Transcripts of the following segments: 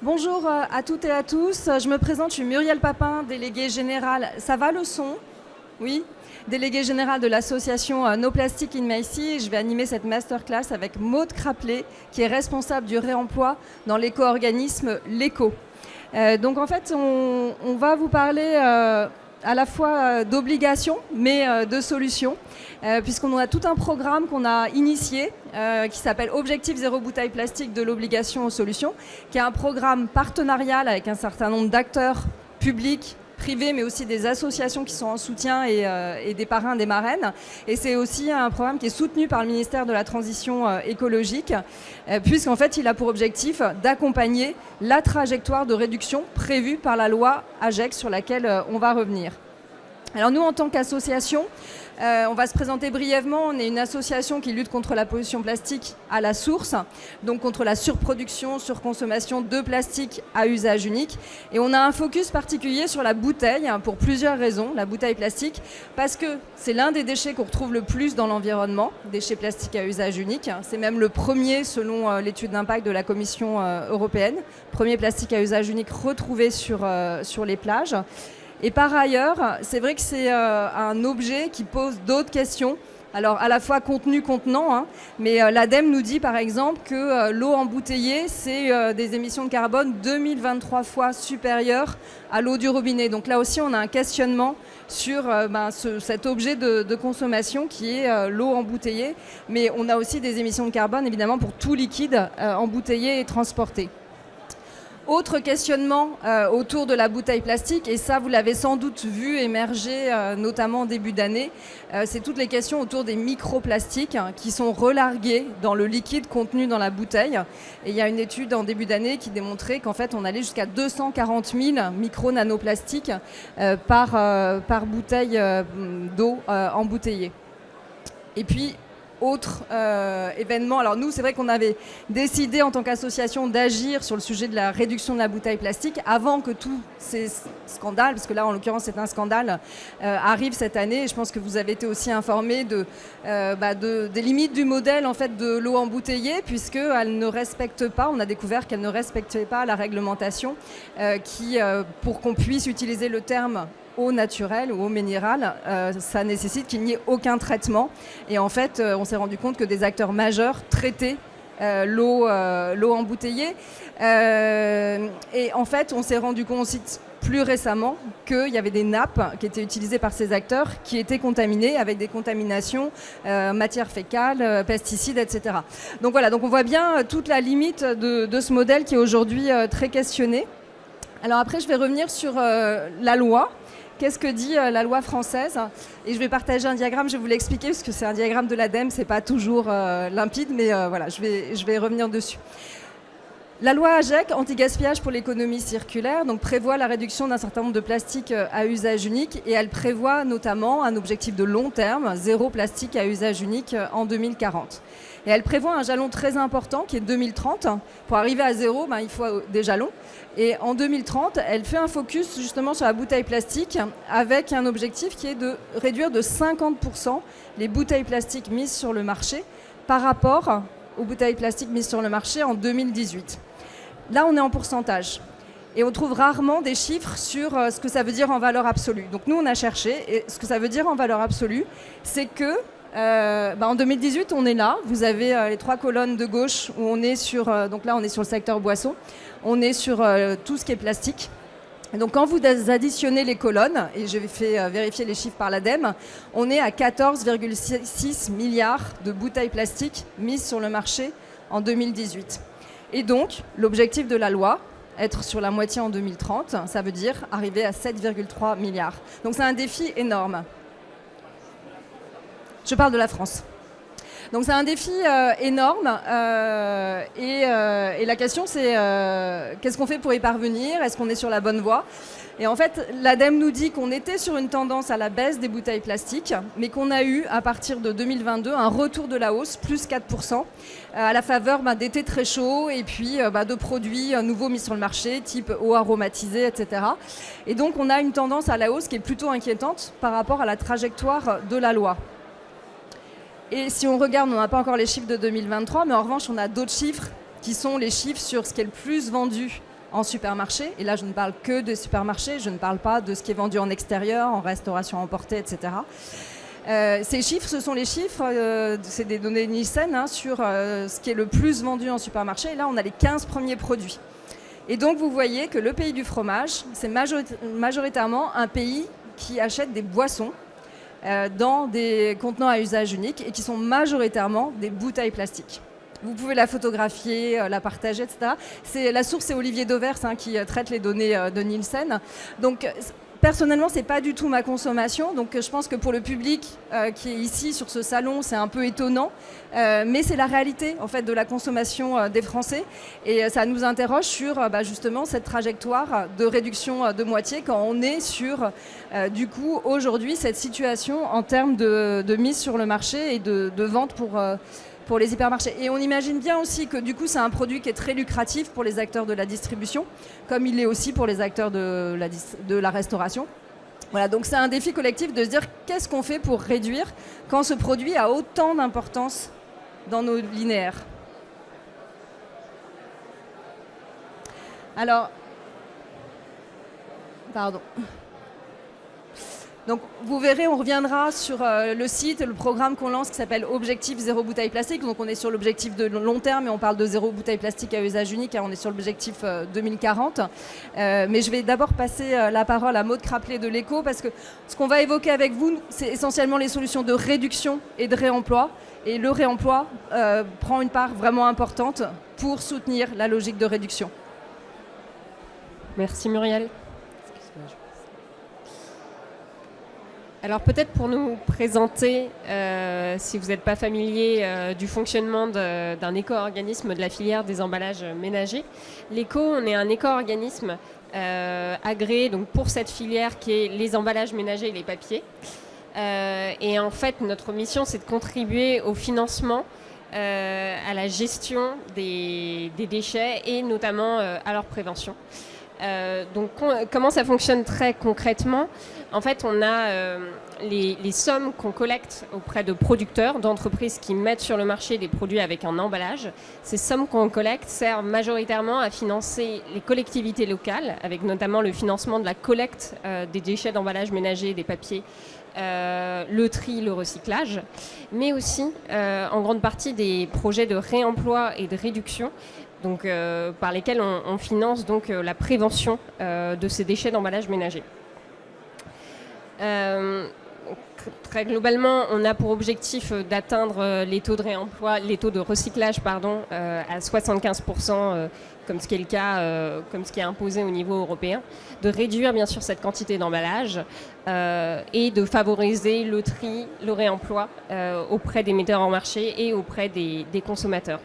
Bonjour à toutes et à tous. Je me présente, je suis Muriel Papin, déléguée générale. Ça va le son? Oui. Déléguée générale de l'association No Plastic in Macy. Je vais animer cette masterclass avec Maude Craplet, qui est responsable du réemploi dans l'éco-organisme l'ECO. Donc en fait, on va vous parler à la fois d'obligations, mais de solutions, puisqu'on a tout un programme qu'on a initié qui s'appelle Objectif zéro bouteille plastique de l'obligation aux solutions, qui est un programme partenarial avec un certain nombre d'acteurs publics, privés, mais aussi des associations qui sont en soutien et des parrains, des marraines. Et c'est aussi un programme qui est soutenu par le ministère de la Transition écologique, puisqu'en fait, il a pour objectif d'accompagner la trajectoire de réduction prévue par la loi AGEC, sur laquelle on va revenir. Alors nous, en tant qu'association, on va se présenter brièvement. On est une association qui lutte contre la pollution plastique à la source, donc contre la surproduction, surconsommation de plastique à usage unique. Et on a un focus particulier sur la bouteille, pour plusieurs raisons. La bouteille plastique, parce que c'est l'un des déchets qu'on retrouve le plus dans l'environnement, déchets plastiques à usage unique. C'est même le premier, selon l'étude d'impact de la Commission européenne, premier plastique à usage unique retrouvé sur les plages. Et par ailleurs, c'est vrai que c'est un objet qui pose d'autres questions. Alors, à la fois contenu-contenant, mais l'ADEME nous dit, par exemple, que l'eau embouteillée, c'est des émissions de carbone 2023 fois supérieures à l'eau du robinet. Donc là aussi, on a un questionnement sur cet objet de consommation qui est l'eau embouteillée. Mais on a aussi des émissions de carbone, évidemment, pour tout liquide embouteillé et transporté. Autre questionnement autour de la bouteille plastique, et ça vous l'avez sans doute vu émerger notamment en début d'année, c'est toutes les questions autour des microplastiques qui sont relargués dans le liquide contenu dans la bouteille. Et il y a une étude en début d'année qui démontrait qu'en fait on allait jusqu'à 240 000 micro-nanoplastiques par bouteille d'eau embouteillée. Et puis, autre événement. Alors nous, c'est vrai qu'on avait décidé en tant qu'association d'agir sur le sujet de la réduction de la bouteille plastique avant que tous ces scandales, parce que là en l'occurrence c'est un scandale, arrivent cette année. Et je pense que vous avez été aussi informés des limites du modèle en fait de l'eau embouteillée, puisqu'elle ne respecte pas, on a découvert qu'elle ne respectait pas la réglementation pour qu'on puisse utiliser le terme eau naturelle ou eau minérale, ça nécessite qu'il n'y ait aucun traitement. Et en fait, on s'est rendu compte que des acteurs majeurs traitaient l'eau embouteillée. Et en fait, on s'est rendu compte aussi plus récemment qu'il y avait des nappes qui étaient utilisées par ces acteurs qui étaient contaminées avec des contaminations matières fécales, pesticides, etc. Donc voilà, donc on voit bien toute la limite de ce modèle qui est aujourd'hui très questionné. Alors après, je vais revenir sur la loi. Qu'est-ce que dit la loi française? Et je vais partager un diagramme, je vais vous l'expliquer, parce que c'est un diagramme de l'ADEME, c'est pas toujours limpide, mais voilà, je vais revenir dessus. La loi AGEC, anti-gaspillage pour l'économie circulaire, donc prévoit la réduction d'un certain nombre de plastiques à usage unique, et elle prévoit notamment un objectif de long terme, zéro plastique à usage unique en 2040. Et elle prévoit un jalon très important qui est 2030. Pour arriver à zéro, il faut des jalons. Et en 2030, elle fait un focus justement sur la bouteille plastique avec un objectif qui est de réduire de 50% les bouteilles plastiques mises sur le marché par rapport aux bouteilles plastiques mises sur le marché en 2018. Là, on est en pourcentage. Et on trouve rarement des chiffres sur ce que ça veut dire en valeur absolue. Donc nous, on a cherché. Et ce que ça veut dire en valeur absolue, c'est que en 2018, on est là. Vous avez les trois colonnes de gauche où on est sur... donc là, on est sur le secteur boisson. On est sur tout ce qui est plastique. Et donc quand vous additionnez les colonnes, et je vais faire vérifier les chiffres par l'ADEME, on est à 14,6 milliards de bouteilles plastiques mises sur le marché en 2018. Et donc, l'objectif de la loi, être sur la moitié en 2030, ça veut dire arriver à 7,3 milliards. Donc c'est un défi énorme. Je parle de la France. Donc c'est un défi énorme et la question c'est qu'est-ce qu'on fait pour y parvenir? Est-ce qu'on est sur la bonne voie? Et en fait, l'ADEME nous dit qu'on était sur une tendance à la baisse des bouteilles plastiques, mais qu'on a eu, à partir de 2022, un retour de la hausse, plus 4%, à la faveur d'étés très chauds et puis de produits nouveaux mis sur le marché, type eau aromatisée, etc. Et donc, on a une tendance à la hausse qui est plutôt inquiétante par rapport à la trajectoire de la loi. Et si on regarde, on n'a pas encore les chiffres de 2023, mais en revanche, on a d'autres chiffres qui sont les chiffres sur ce qui est le plus vendu en supermarché. Et là, je ne parle que des supermarchés, je ne parle pas de ce qui est vendu en extérieur, en restauration emportée, etc. Ces chiffres, ce sont les chiffres, c'est des données Nielsen sur ce qui est le plus vendu en supermarché. Et là, on a les 15 premiers produits. Et donc, vous voyez que le pays du fromage, c'est majoritairement un pays qui achète des boissons dans des contenants à usage unique et qui sont majoritairement des bouteilles plastiques. Vous pouvez la photographier, la partager, etc. La source, c'est Olivier Dauvers qui traite les données de Nielsen. Donc, personnellement, ce n'est pas du tout ma consommation. Donc, je pense que pour le public qui est ici sur ce salon, c'est un peu étonnant. Mais c'est la réalité en fait, de la consommation des Français. Et ça nous interroge sur justement cette trajectoire de réduction de moitié quand on est sur, du coup, aujourd'hui, cette situation en termes de mise sur le marché et de vente pour les hypermarchés. Et on imagine bien aussi que du coup c'est un produit qui est très lucratif pour les acteurs de la distribution, comme il l'est aussi pour les acteurs de la restauration. Voilà, donc c'est un défi collectif de se dire qu'est-ce qu'on fait pour réduire quand ce produit a autant d'importance dans nos linéaires. Alors, pardon. Donc vous verrez, on reviendra sur le site, le programme qu'on lance qui s'appelle Objectif Zéro Bouteille Plastique. Donc on est sur l'objectif de long terme, mais on parle de zéro bouteille plastique à usage unique. On est sur l'objectif 2040. Mais je vais d'abord passer la parole à Maud Craplet de l'Éco, parce que ce qu'on va évoquer avec vous, c'est essentiellement les solutions de réduction et de réemploi. Et le réemploi prend une part vraiment importante pour soutenir la logique de réduction. Merci Muriel. Alors peut-être pour nous présenter, si vous n'êtes pas familier du fonctionnement d'un éco-organisme de la filière des emballages ménagers. L'Éco, on est un éco-organisme agréé donc, pour cette filière qui est les emballages ménagers et les papiers. Et en fait, notre mission, c'est de contribuer au financement, à la gestion des déchets et notamment à leur prévention. Donc comment ça fonctionne très concrètement? En fait, on a les sommes qu'on collecte auprès de producteurs, d'entreprises qui mettent sur le marché des produits avec un emballage. Ces sommes qu'on collecte servent majoritairement à financer les collectivités locales, avec notamment le financement de la collecte des déchets d'emballage ménager, des papiers, le tri, le recyclage, mais aussi en grande partie des projets de réemploi et de réduction, donc, par lesquels on finance donc, la prévention de ces déchets d'emballage ménager. Très globalement, on a pour objectif d'atteindre les taux de réemploi, les taux de recyclage à 75%, comme ce qui est le cas, comme ce qui est imposé au niveau européen, de réduire bien sûr cette quantité d'emballage et de favoriser le tri, le réemploi auprès des metteurs en marché et auprès des consommateurs.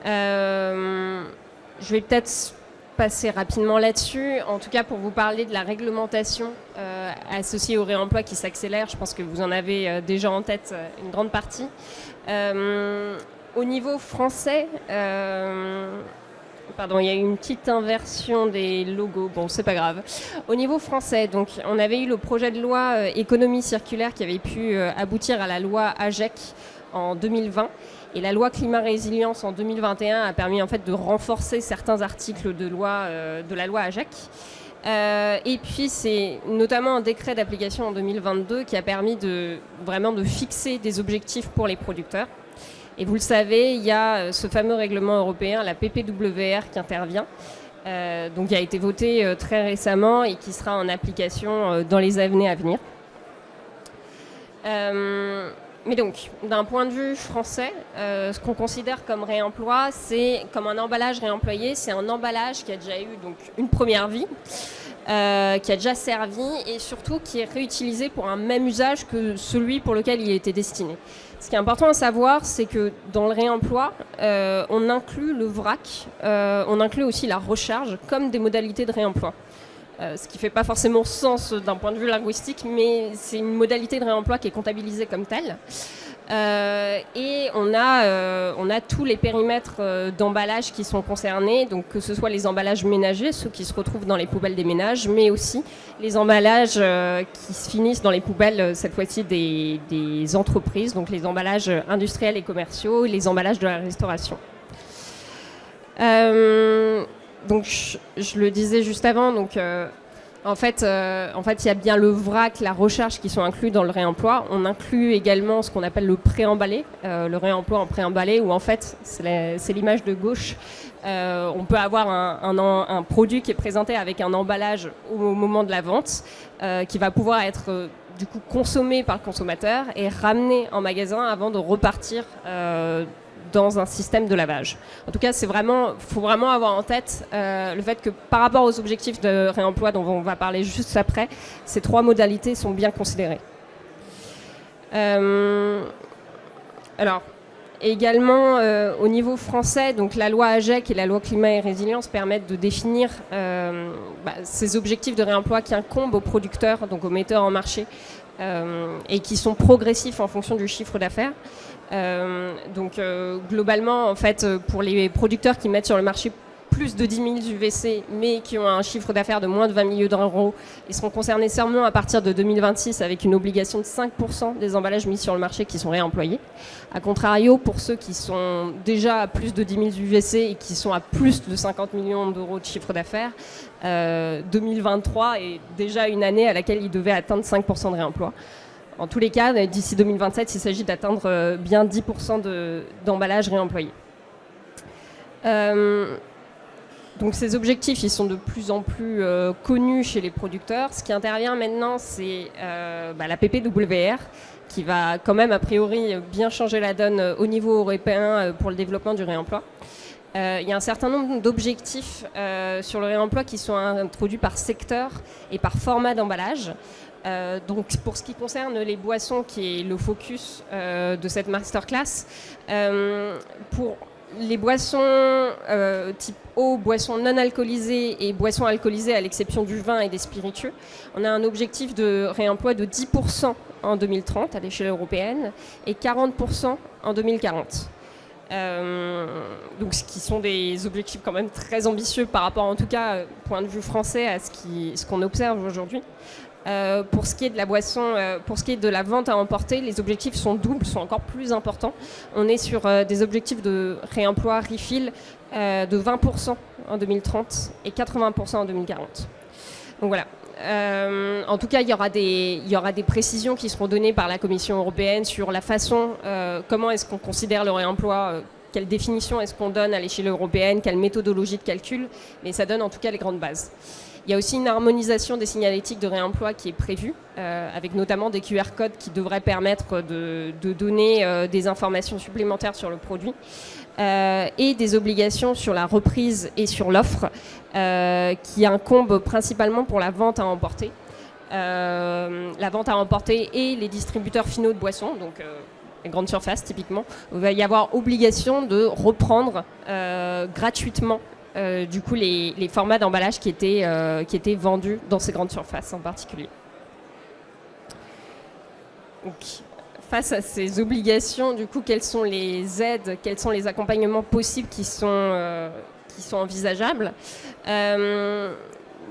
Je vais peut-être passer rapidement là-dessus, en tout cas pour vous parler de la réglementation associée au réemploi qui s'accélère. Je pense que vous en avez déjà en tête une grande partie. Au niveau français, pardon, il y a eu une petite inversion des logos, bon c'est pas grave. Au niveau français, donc, on avait eu le projet de loi économie circulaire qui avait pu aboutir à la loi AGEC en 2020. Et la loi climat résilience en 2021 a permis en fait de renforcer certains articles de la loi AGEC. Et puis c'est notamment un décret d'application en 2022 qui a permis vraiment de fixer des objectifs pour les producteurs. Et vous le savez, il y a ce fameux règlement européen, la PPWR, qui intervient, donc qui a été voté très récemment et qui sera en application dans les années à venir. Mais donc, d'un point de vue français, ce qu'on considère comme réemploi, c'est comme un emballage réemployé. C'est un emballage qui a déjà eu donc, une première vie, qui a déjà servi et surtout qui est réutilisé pour un même usage que celui pour lequel il était destiné. Ce qui est important à savoir, c'est que dans le réemploi, on inclut le vrac, on inclut aussi la recharge comme des modalités de réemploi. Ce qui ne fait pas forcément sens d'un point de vue linguistique, mais c'est une modalité de réemploi qui est comptabilisée comme telle. Et on a tous les périmètres d'emballage qui sont concernés, donc que ce soit les emballages ménagers, ceux qui se retrouvent dans les poubelles des ménages, mais aussi les emballages qui se finissent dans les poubelles, cette fois-ci des entreprises, donc les emballages industriels et commerciaux, et les emballages de la restauration. donc je le disais juste avant, donc en fait, il y a bien le vrac, la recharge qui sont inclus dans le réemploi. On inclut également ce qu'on appelle le pré-emballé, le réemploi en pré-emballé, où en fait, c'est l'image de gauche. On peut avoir un produit qui est présenté avec un emballage au moment de la vente, qui va pouvoir être du coup consommé par le consommateur et ramené en magasin avant de repartir dans un système de lavage. En tout cas, faut vraiment avoir en tête le fait que par rapport aux objectifs de réemploi dont on va parler juste après, ces 3 modalités sont bien considérées. Alors, également, au niveau français, donc la loi AGEC et la loi Climat et Résilience permettent de définir ces objectifs de réemploi qui incombent aux producteurs, donc aux metteurs en marché, et qui sont progressifs en fonction du chiffre d'affaires. Globalement, en fait, pour les producteurs qui mettent sur le marché plus de 10 000 UVC, mais qui ont un chiffre d'affaires de moins de 20 millions d'euros, ils seront concernés seulement à partir de 2026 avec une obligation de 5% des emballages mis sur le marché qui sont réemployés. A contrario, pour ceux qui sont déjà à plus de 10 000 UVC et qui sont à plus de 50 millions d'euros de chiffre d'affaires, 2023 est déjà une année à laquelle ils devaient atteindre 5% de réemploi. En tous les cas, d'ici 2027, il s'agit d'atteindre bien 10% d'emballages réemployés. Donc ces objectifs, ils sont de plus en plus connus chez les producteurs. Ce qui intervient maintenant, c'est la PPWR, qui va quand même a priori bien changer la donne au niveau européen pour le développement du réemploi. Il y a un certain nombre d'objectifs sur le réemploi qui sont introduits par secteur et par format d'emballage. Donc pour ce qui concerne les boissons, qui est le focus de cette masterclass, pour les boissons type eau, boissons non alcoolisées et boissons alcoolisées à l'exception du vin et des spiritueux, on a un objectif de réemploi de 10% en 2030 à l'échelle européenne et 40% en 2040. Donc ce qui sont des objectifs quand même très ambitieux par rapport, en tout cas, point de vue français, à ce qu'on observe aujourd'hui. Pour ce qui est de la boisson, pour ce qui est de la vente à emporter, les objectifs sont doubles, sont encore plus importants. On est sur des objectifs de réemploi, refill, de 20% en 2030 et 80% en 2040. Donc voilà. En tout cas, il y aura des précisions qui seront données par la Commission européenne sur la façon, comment est-ce qu'on considère le réemploi, quelle définition est-ce qu'on donne à l'échelle européenne, quelle méthodologie de calcul, mais ça donne en tout cas les grandes bases. Il y a aussi une harmonisation des signalétiques de réemploi qui est prévue, avec notamment des QR codes qui devraient permettre de donner des informations supplémentaires sur le produit, et des obligations sur la reprise et sur l'offre, qui incombent principalement pour la vente à emporter. La vente à emporter et les distributeurs finaux de boissons, donc les grandes surfaces typiquement, il va y avoir obligation de reprendre gratuitement du coup les formats d'emballage qui étaient vendus dans ces grandes surfaces en particulier. Donc, face à ces obligations, du coup, quelles sont les aides, quels sont les accompagnements possibles qui sont envisageables?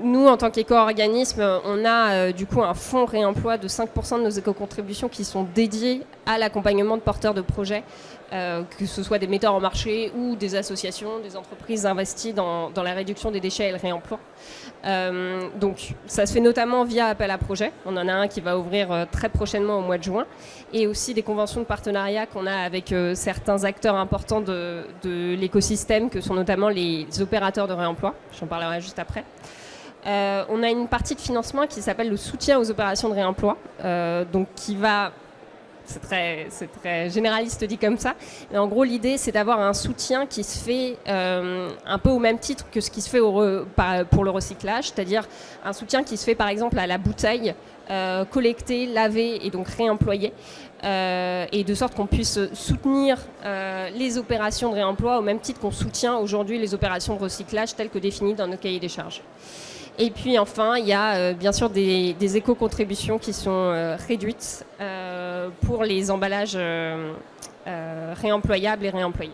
Nous, en tant qu'éco-organisme, on a du coup un fonds réemploi de 5% de nos éco-contributions qui sont dédiés à l'accompagnement de porteurs de projets, que ce soit des metteurs en marché ou des associations, des entreprises investies dans la réduction des déchets et le réemploi. Donc ça se fait notamment via appel à projet. On en a un qui va ouvrir très prochainement au mois de juin, et aussi des conventions de partenariat qu'on a avec certains acteurs importants de l'écosystème, que sont notamment les opérateurs de réemploi. J'en parlerai juste après. On a une partie de financement qui s'appelle le soutien aux opérations de réemploi, donc qui va... C'est très généraliste dit comme ça. Mais en gros, l'idée, c'est d'avoir un soutien qui se fait un peu au même titre que ce qui se fait pour le recyclage, c'est-à-dire un soutien qui se fait par exemple à la bouteille, collectée, lavée et donc réemployée, et de sorte qu'on puisse soutenir les opérations de réemploi au même titre qu'on soutient aujourd'hui les opérations de recyclage telles que définies dans nos cahiers des charges. Et puis enfin, il y a bien sûr des éco-contributions qui sont réduites pour les emballages réemployables et réemployés.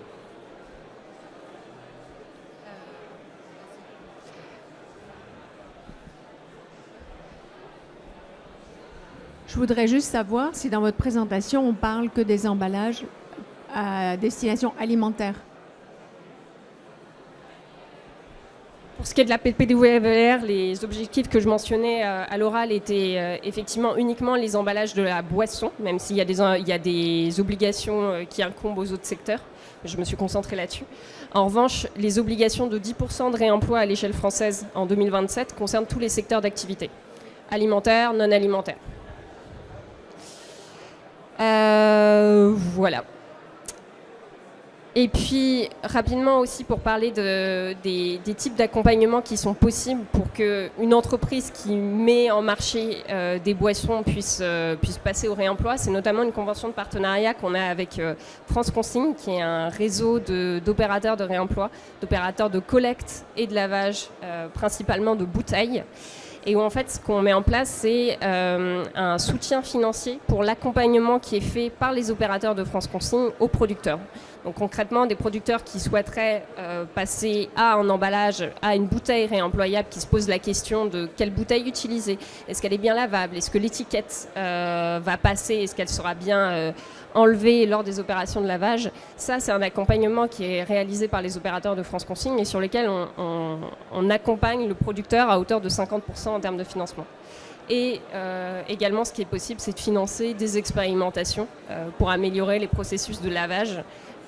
Je voudrais juste savoir si dans votre présentation, on parle que des emballages à destination alimentaire. Pour ce qui est de la PPWR, les objectifs que je mentionnais à l'oral étaient effectivement uniquement les emballages de la boisson, même s'il y a des obligations qui incombent aux autres secteurs. Je me suis concentrée là-dessus. En revanche, les obligations de 10% de réemploi à l'échelle française en 2027 concernent tous les secteurs d'activité, alimentaire, non alimentaire. Voilà. Et puis, rapidement aussi, pour parler des types d'accompagnement qui sont possibles pour qu'une entreprise qui met en marché des boissons puisse passer au réemploi, c'est notamment une convention de partenariat qu'on a avec France Consigne, qui est un réseau d'opérateurs de réemploi, d'opérateurs de collecte et de lavage, principalement de bouteilles. Et où en fait, ce qu'on met en place, c'est un soutien financier pour l'accompagnement qui est fait par les opérateurs de France Consigne aux producteurs. Donc concrètement, des producteurs qui souhaiteraient passer à un emballage, à une bouteille réemployable, qui se posent la question de quelle bouteille utiliser. Est-ce qu'elle est bien lavable? Est-ce que l'étiquette va passer? Est-ce qu'elle sera bien enlevée lors des opérations de lavage? Ça, c'est un accompagnement qui est réalisé par les opérateurs de France Consigne et sur lequel on accompagne le producteur à hauteur de 50% en termes de financement. Et également, ce qui est possible, c'est de financer des expérimentations pour améliorer les processus de lavage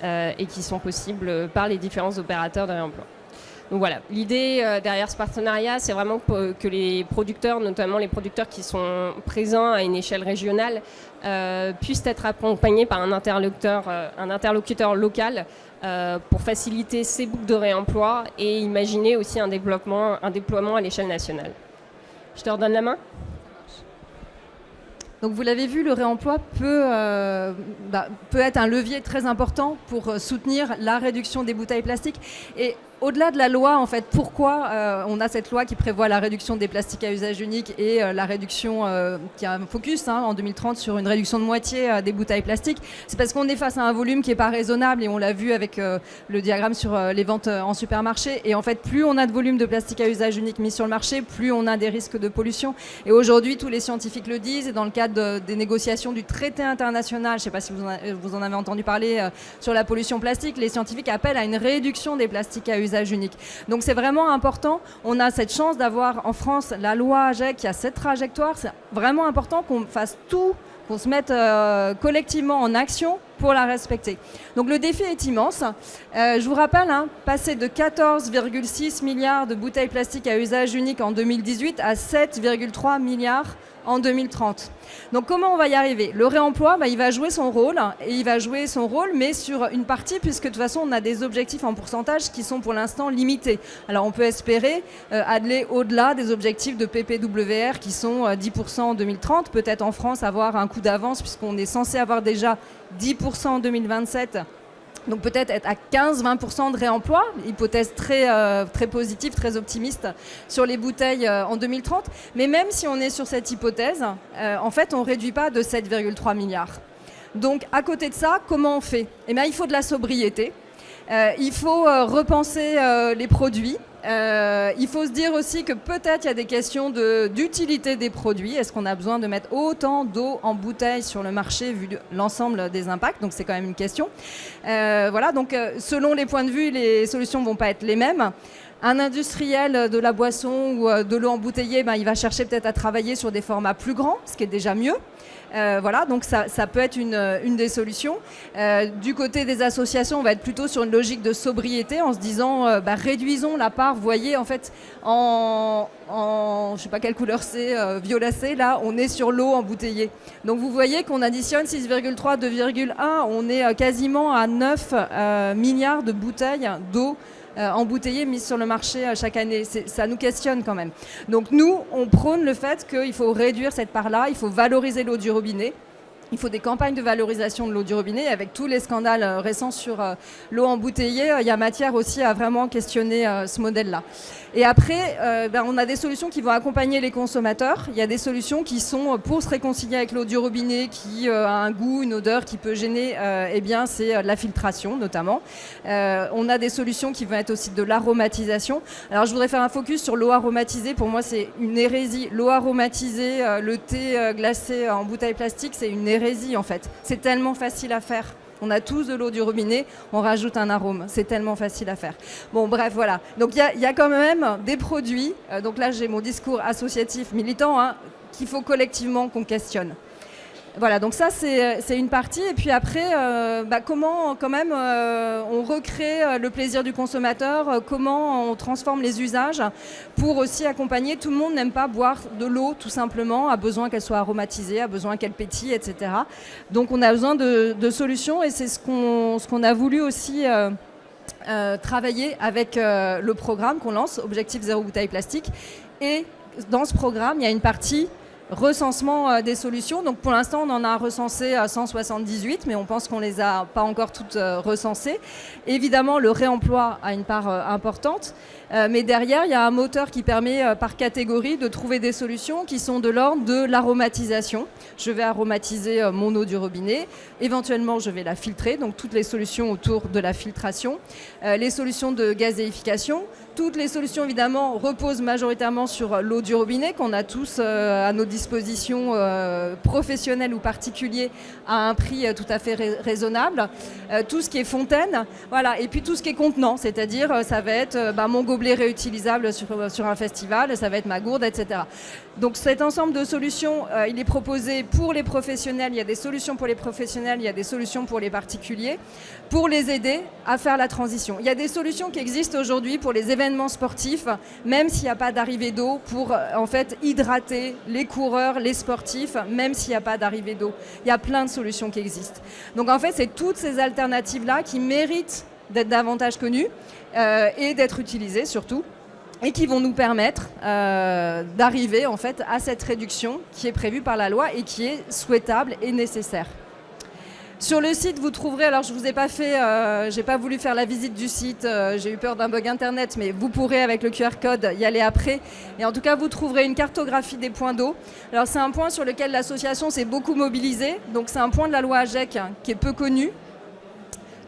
et qui sont possibles par les différents opérateurs de réemploi. Donc voilà, l'idée derrière ce partenariat, c'est vraiment que les producteurs, notamment les producteurs qui sont présents à une échelle régionale, puissent être accompagnés par un interlocuteur local pour faciliter ces boucles de réemploi et imaginer aussi un déploiement à l'échelle nationale. Je te redonne la main. Donc vous l'avez vu, le réemploi peut être un levier très important pour soutenir la réduction des bouteilles plastiques. Et au-delà de la loi, en fait, pourquoi on a cette loi qui prévoit la réduction des plastiques à usage unique et la réduction qui a un focus en 2030 sur une réduction de moitié des bouteilles plastiques? C'est parce qu'on est face à un volume qui n'est pas raisonnable et on l'a vu avec le diagramme sur les ventes en supermarché. Et en fait, plus on a de volume de plastique à usage unique mis sur le marché, plus on a des risques de pollution. Et aujourd'hui, tous les scientifiques le disent. Et dans le cadre des négociations du traité international, je ne sais pas si vous en avez entendu parler, sur la pollution plastique, les scientifiques appellent à une réduction des plastiques à usage unique. Donc c'est vraiment important. On a cette chance d'avoir en France la loi AGEC qui a cette trajectoire. C'est vraiment important qu'on fasse tout, qu'on se mette collectivement en action pour la respecter. Donc le défi est immense. Je vous rappelle, passer de 14,6 milliards de bouteilles plastiques à usage unique en 2018 à 7,3 milliards en 2030. Donc comment on va y arriver? Le réemploi, il va jouer son rôle, mais sur une partie, puisque de toute façon on a des objectifs en pourcentage qui sont pour l'instant limités. Alors on peut espérer aller au-delà des objectifs de PPWR qui sont 10% en 2030, peut-être en France avoir un coup d'avance puisqu'on est censé avoir déjà 10% en 2027. Donc peut-être être à 15-20% de réemploi, hypothèse très positive, très optimiste sur les bouteilles en 2030. Mais même si on est sur cette hypothèse, en fait, on ne réduit pas de 7,3 milliards. Donc à côté de ça, comment on fait? Eh bien, il faut de la sobriété. Il faut repenser les produits. Il faut se dire aussi que peut-être il y a des questions d'utilité des produits. Est-ce qu'on a besoin de mettre autant d'eau en bouteille sur le marché vu l'ensemble des impacts? Donc c'est quand même une question. Voilà, donc selon les points de vue, les solutions ne vont pas être les mêmes. Un industriel de la boisson ou de l'eau embouteillée, il va chercher peut-être à travailler sur des formats plus grands, ce qui est déjà mieux. Voilà, donc ça peut être une des solutions. Du côté des associations, on va être plutôt sur une logique de sobriété en se disant réduisons la part. Vous voyez, en fait, en je ne sais pas quelle couleur c'est, violacé, là, on est sur l'eau embouteillée. Donc vous voyez qu'on additionne 6,3, 2,1, on est quasiment à 9 milliards de bouteilles d'eau embouteillées mises sur le marché chaque année. Ça nous questionne quand même. Donc nous, on prône le fait qu'il faut réduire cette part-là, il faut valoriser l'eau du robinet. Il faut des campagnes de valorisation de l'eau du robinet. Avec tous les scandales récents sur l'eau embouteillée, il y a matière aussi à vraiment questionner ce modèle-là. Et après, on a des solutions qui vont accompagner les consommateurs. Il y a des solutions qui sont pour se réconcilier avec l'eau du robinet, qui a un goût, une odeur qui peut gêner. C'est la filtration notamment. On a des solutions qui vont être aussi de l'aromatisation. Alors je voudrais faire un focus sur l'eau aromatisée. Pour moi, c'est une hérésie. L'eau aromatisée, le thé glacé en bouteille plastique, c'est une hérésie en fait. C'est tellement facile à faire. On a tous de l'eau du robinet, on rajoute un arôme. C'est tellement facile à faire. Bon, bref, voilà. Donc, il y a quand même des produits. Donc là, j'ai mon discours associatif militant, hein, qu'il faut collectivement qu'on questionne. Voilà, donc ça c'est une partie. Et puis après, comment quand même on recrée le plaisir du consommateur, comment on transforme les usages pour aussi accompagner. Tout le monde n'aime pas boire de l'eau tout simplement, a besoin qu'elle soit aromatisée, a besoin qu'elle pétille, etc. Donc on a besoin de solutions et c'est ce qu'on a voulu aussi travailler avec le programme qu'on lance, Objectif Zéro Bouteille Plastique. Et dans ce programme, il y a une partie recensement des solutions. Donc pour l'instant, on en a recensé 178, mais on pense qu'on ne les a pas encore toutes recensées. Évidemment, le réemploi a une part importante, mais derrière, il y a un moteur qui permet par catégorie de trouver des solutions qui sont de l'ordre de l'aromatisation. Je vais aromatiser mon eau du robinet. Éventuellement, je vais la filtrer, donc toutes les solutions autour de la filtration. Les solutions de gazéification. Toutes les solutions, évidemment, reposent majoritairement sur l'eau du robinet qu'on a tous à nos dispositions professionnelles ou particuliers à un prix tout à fait raisonnable. Tout ce qui est fontaine, voilà. Et puis tout ce qui est contenant, c'est-à-dire ça va être mon gobelet réutilisable sur un festival, ça va être ma gourde, etc. Donc cet ensemble de solutions, il est proposé pour les professionnels. Il y a des solutions pour les professionnels, il y a des solutions pour les particuliers, pour les aider à faire la transition. Il y a des solutions qui existent aujourd'hui pour les événements sportifs, même s'il n'y a pas d'arrivée d'eau, pour en fait hydrater les coureurs, les sportifs, même s'il n'y a pas d'arrivée d'eau. Il y a plein de solutions qui existent. Donc en fait, c'est toutes ces alternatives-là qui méritent d'être davantage connues et d'être utilisées surtout, et qui vont nous permettre d'arriver en fait à cette réduction qui est prévue par la loi et qui est souhaitable et nécessaire. Sur le site, vous trouverez, alors je vous ai pas fait, j'ai pas voulu faire la visite du site, j'ai eu peur d'un bug internet, mais vous pourrez avec le QR code y aller après. Et en tout cas, vous trouverez une cartographie des points d'eau. Alors c'est un point sur lequel l'association s'est beaucoup mobilisée, donc c'est un point de la loi AGEC qui est peu connu.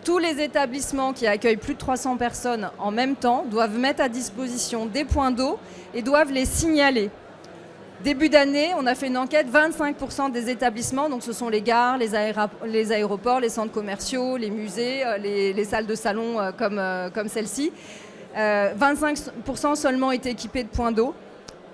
Tous les établissements qui accueillent plus de 300 personnes en même temps doivent mettre à disposition des points d'eau et doivent les signaler. Début d'année, on a fait une enquête, 25% des établissements, donc ce sont les gares, les aéroports, les centres commerciaux, les musées, les salles de salon comme celle-ci. 25% seulement étaient équipés de points d'eau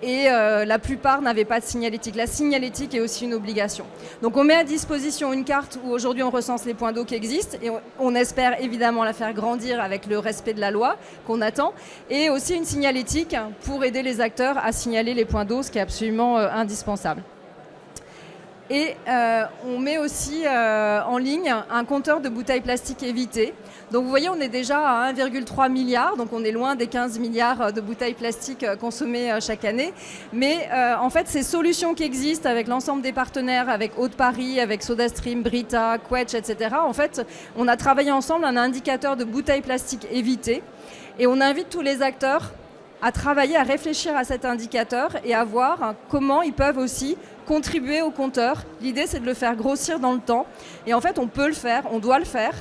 et la plupart n'avaient pas de signalétique. La signalétique est aussi une obligation. Donc on met à disposition une carte où aujourd'hui on recense les points d'eau qui existent et on espère évidemment la faire grandir avec le respect de la loi qu'on attend, et aussi une signalétique pour aider les acteurs à signaler les points d'eau, ce qui est absolument indispensable. Et on met aussi en ligne un compteur de bouteilles plastiques évitées. Donc vous voyez, on est déjà à 1,3 milliard, donc on est loin des 15 milliards de bouteilles plastiques consommées chaque année. Mais en fait, ces solutions qui existent avec l'ensemble des partenaires, avec Haute-Paris, avec SodaStream, Brita, Quetch, etc., en fait, on a travaillé ensemble un indicateur de bouteilles plastiques évitées. Et on invite tous les acteurs à travailler, à réfléchir à cet indicateur et à voir comment ils peuvent aussi contribuer au compteur. L'idée, c'est de le faire grossir dans le temps. Et en fait, on peut le faire, on doit le faire.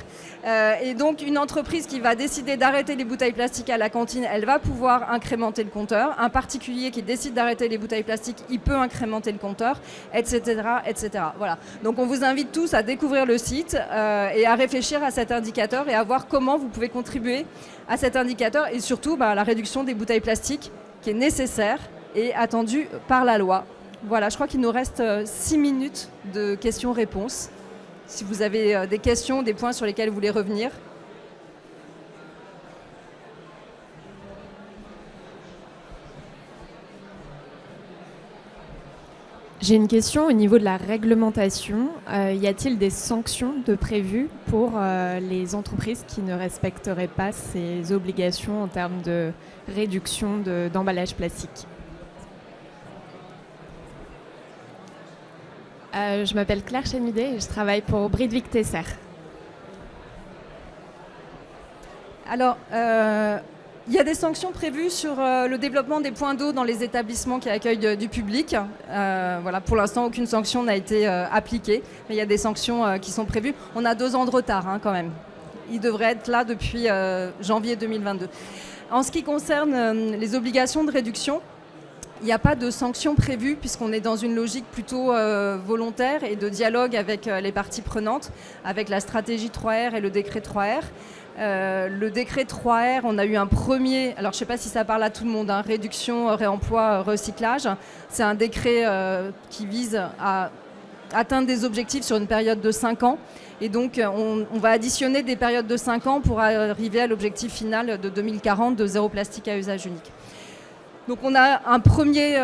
Et donc, une entreprise qui va décider d'arrêter les bouteilles plastiques à la cantine, elle va pouvoir incrémenter le compteur. Un particulier qui décide d'arrêter les bouteilles plastiques, il peut incrémenter le compteur, etc., etc. Voilà. Donc, on vous invite tous à découvrir le site et à réfléchir à cet indicateur et à voir comment vous pouvez contribuer à cet indicateur et surtout à la réduction des bouteilles plastiques qui est nécessaire et attendue par la loi. Voilà, je crois qu'il nous reste 6 minutes de questions-réponses. Si vous avez des questions, des points sur lesquels vous voulez revenir. J'ai une question au niveau de la réglementation. Y a-t-il des sanctions de prévues pour les entreprises qui ne respecteraient pas ces obligations en termes de réduction d'emballage plastique ? Je m'appelle Claire Chenudet et je travaille pour Bridvik Tesser. Alors, il y a des sanctions prévues sur le développement des points d'eau dans les établissements qui accueillent du public. Voilà, pour l'instant, aucune sanction n'a été appliquée, mais il y a des sanctions qui sont prévues. On a 2 ans de retard quand même. Il devrait être là depuis janvier 2022. En ce qui concerne les obligations de réduction, il n'y a pas de sanctions prévues puisqu'on est dans une logique plutôt volontaire et de dialogue avec les parties prenantes, avec la stratégie 3R et le décret 3R. Le décret 3R, on a eu un premier, alors je ne sais pas si ça parle à tout le monde, hein, réduction, réemploi, recyclage. C'est un décret qui vise à atteindre des objectifs sur une période de 5 ans. Et donc, on va additionner des périodes de 5 ans pour arriver à l'objectif final de 2040 de zéro plastique à usage unique. Donc, on a un premier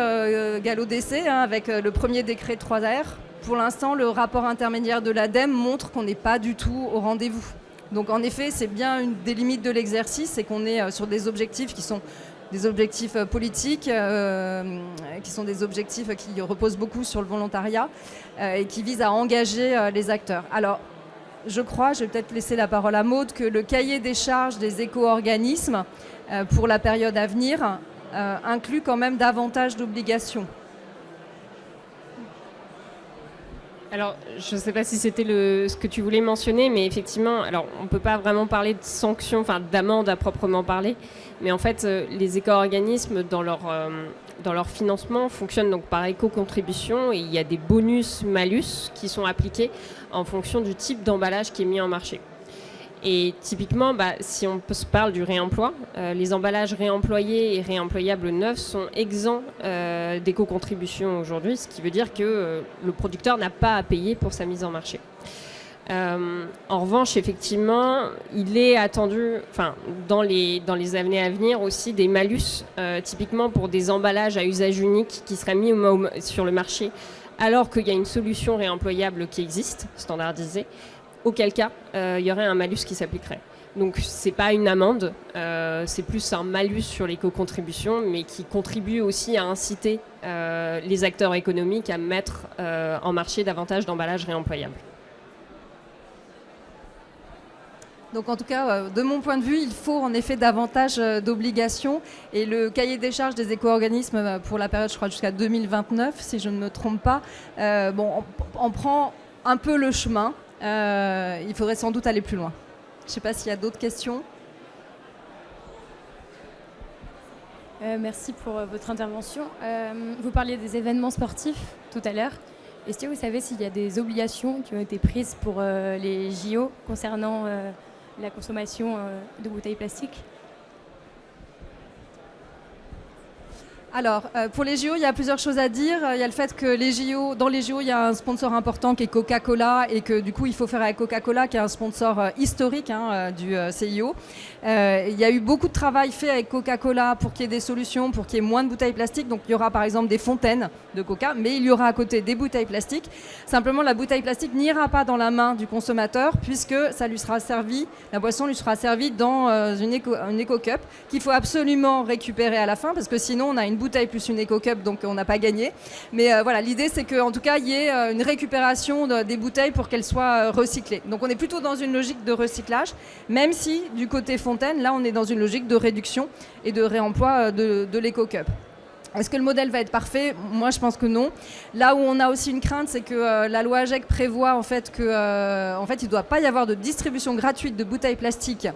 galop d'essai avec le premier décret 3R. Pour l'instant, le rapport intermédiaire de l'ADEME montre qu'on n'est pas du tout au rendez-vous. Donc, en effet, c'est bien une des limites de l'exercice, c'est qu'on est sur des objectifs qui sont des objectifs politiques, qui sont des objectifs qui reposent beaucoup sur le volontariat et qui visent à engager les acteurs. Alors, je crois, je vais peut-être laisser la parole à Maude, que le cahier des charges des éco-organismes pour la période à venir inclut quand même davantage d'obligations. Alors, je ne sais pas si c'était ce que tu voulais mentionner, mais effectivement, alors on ne peut pas vraiment parler de sanctions, enfin d'amende à proprement parler, mais en fait, les éco-organismes, dans leur financement, fonctionnent donc par éco-contribution et il y a des bonus-malus qui sont appliqués en fonction du type d'emballage qui est mis en marché. Et typiquement, si on se parle du réemploi, les emballages réemployés et réemployables neufs sont exempts d'éco-contribution aujourd'hui, ce qui veut dire que le producteur n'a pas à payer pour sa mise en marché. En revanche, effectivement, il est attendu, dans les années à venir aussi, des malus, typiquement pour des emballages à usage unique qui seraient mis sur le marché alors qu'il y a une solution réemployable qui existe, standardisée. Auquel cas, il y aurait un malus qui s'appliquerait. Donc, ce n'est pas une amende, c'est plus un malus sur l'éco-contribution, mais qui contribue aussi à inciter les acteurs économiques à mettre en marché davantage d'emballages réemployables. Donc en tout cas, de mon point de vue, il faut en effet davantage d'obligations. Et le cahier des charges des éco-organismes pour la période, je crois, jusqu'à 2029, si je ne me trompe pas, on prend un peu le chemin. Il faudrait sans doute aller plus loin. Je ne sais pas s'il y a d'autres questions. Merci pour votre intervention. Vous parliez des événements sportifs tout à l'heure. Est-ce que vous savez s'il y a des obligations qui ont été prises pour les JO concernant la consommation de bouteilles plastiques ? Alors, pour les JO, il y a plusieurs choses à dire. Il y a le fait que dans les JO, il y a un sponsor important qui est Coca-Cola et que du coup, il faut faire avec Coca-Cola, qui est un sponsor historique du CIO. Il y a eu beaucoup de travail fait avec Coca-Cola pour qu'il y ait des solutions, pour qu'il y ait moins de bouteilles plastiques. Donc, il y aura par exemple des fontaines de Coca, mais il y aura à côté des bouteilles plastiques. Simplement, la bouteille plastique n'ira pas dans la main du consommateur puisque ça lui sera servi, la boisson lui sera servie dans une éco-cup qu'il faut absolument récupérer à la fin parce que sinon, on a une bouteille plus une éco-cup, donc on n'a pas gagné. Mais voilà, l'idée, c'est qu'en tout cas, il y ait une récupération des bouteilles pour qu'elles soient recyclées. Donc on est plutôt dans une logique de recyclage, même si du côté fontaine, là, on est dans une logique de réduction et de réemploi de l'éco-cup. Est-ce que le modèle va être parfait ? Moi, je pense que non. Là où on a aussi une crainte, c'est que la loi AGEC prévoit en fait il ne doit pas y avoir de distribution gratuite de bouteilles plastiques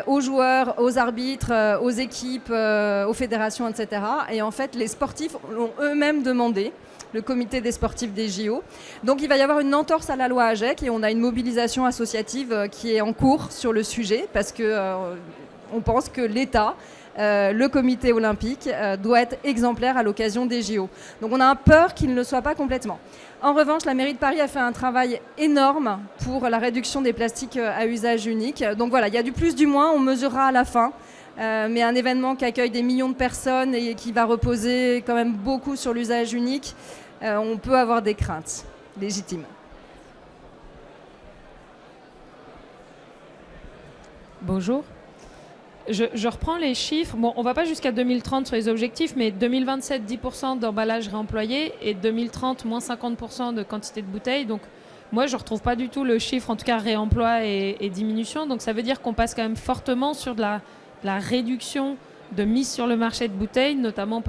aux joueurs, aux arbitres, aux équipes, aux fédérations, etc. Et en fait, les sportifs l'ont eux-mêmes demandé, le comité des sportifs des JO. Donc, il va y avoir une entorse à la loi AGEC et on a une mobilisation associative qui est en cours sur le sujet parce qu'on pense que l'État, le comité olympique doit être exemplaire à l'occasion des JO. Donc on a peur qu'il ne le soit pas complètement. En revanche, la mairie de Paris a fait un travail énorme pour la réduction des plastiques à usage unique. Donc voilà, il y a du plus, du moins, on mesurera à la fin. Mais un événement qui accueille des millions de personnes et qui va reposer quand même beaucoup sur l'usage unique, on peut avoir des craintes légitimes. Bonjour. Je reprends les chiffres. Bon, on ne va pas jusqu'à 2030 sur les objectifs, mais 2027, 10% d'emballage réemployé et 2030, moins 50% de quantité de bouteilles. Donc, moi, je ne retrouve pas du tout le chiffre, en tout cas réemploi et diminution. Donc, ça veut dire qu'on passe quand même fortement sur de la réduction de mise sur le marché de bouteilles, notamment,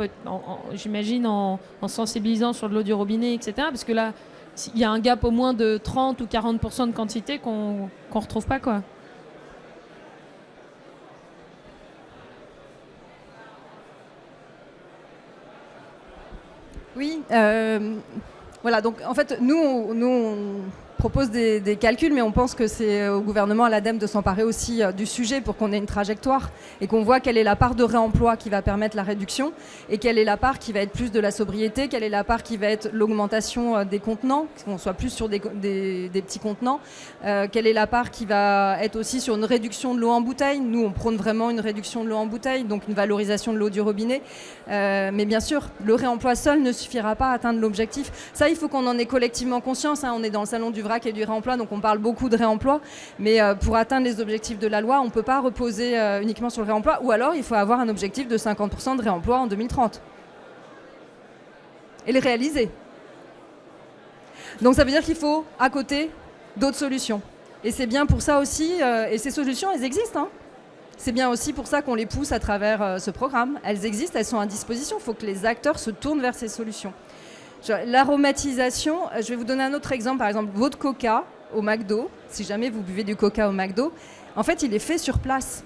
j'imagine, en sensibilisant sur de l'eau du robinet, etc. Parce que là, il y a un gap au moins de 30 ou 40% de quantité qu'on ne retrouve pas, quoi. Oui, voilà, donc en fait, nous on propose des calculs, mais on pense que c'est au gouvernement, à l'ADEME, de s'emparer aussi du sujet pour qu'on ait une trajectoire et qu'on voit quelle est la part de réemploi qui va permettre la réduction et quelle est la part qui va être plus de la sobriété, quelle est la part qui va être l'augmentation des contenants, qu'on soit plus sur des petits contenants, quelle est la part qui va être aussi sur une réduction de l'eau en bouteille. Nous, on prône vraiment une réduction de l'eau en bouteille, donc une valorisation de l'eau du robinet. Mais bien sûr, le réemploi seul ne suffira pas à atteindre l'objectif. Ça, il faut qu'on en ait collectivement conscience. On est dans le salon du vrac et du réemploi, donc on parle beaucoup de réemploi. Mais pour atteindre les objectifs de la loi, on ne peut pas reposer uniquement sur le réemploi. Ou alors, il faut avoir un objectif de 50% de réemploi en 2030. Et le réaliser. Donc ça veut dire qu'il faut, à côté, d'autres solutions. Et c'est bien pour ça aussi, et ces solutions, elles existent. C'est bien aussi pour ça qu'on les pousse à travers ce programme. Elles existent, elles sont à disposition. Il faut que les acteurs se tournent vers ces solutions. L'aromatisation, je vais vous donner un autre exemple. Par exemple, votre coca au McDo, si jamais vous buvez du coca au McDo, en fait, il est fait sur place.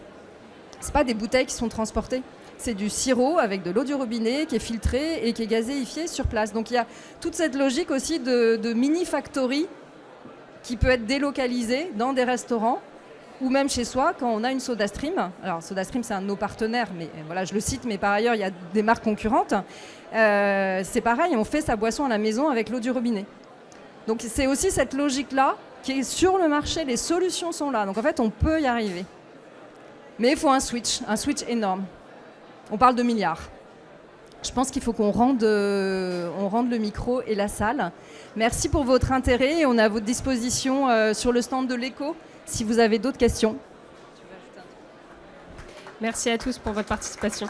Ce n'est pas des bouteilles qui sont transportées. C'est du sirop avec de l'eau du robinet qui est filtrée et qui est gazéifiée sur place. Donc il y a toute cette logique aussi de mini-factory qui peut être délocalisée dans des restaurants ou même chez soi quand on a une SodaStream. Alors SodaStream, c'est un de nos partenaires, mais voilà, je le cite, mais par ailleurs, il y a des marques concurrentes. C'est pareil, on fait sa boisson à la maison avec l'eau du robinet. Donc c'est aussi cette logique-là qui est sur le marché, les solutions sont là. Donc en fait, on peut y arriver. Mais il faut un switch énorme. On parle de milliards. Je pense qu'il faut qu'on rende le micro et la salle. Merci pour votre intérêt et on est à votre disposition sur le stand de l'Éco si vous avez d'autres questions. Merci à tous pour votre participation.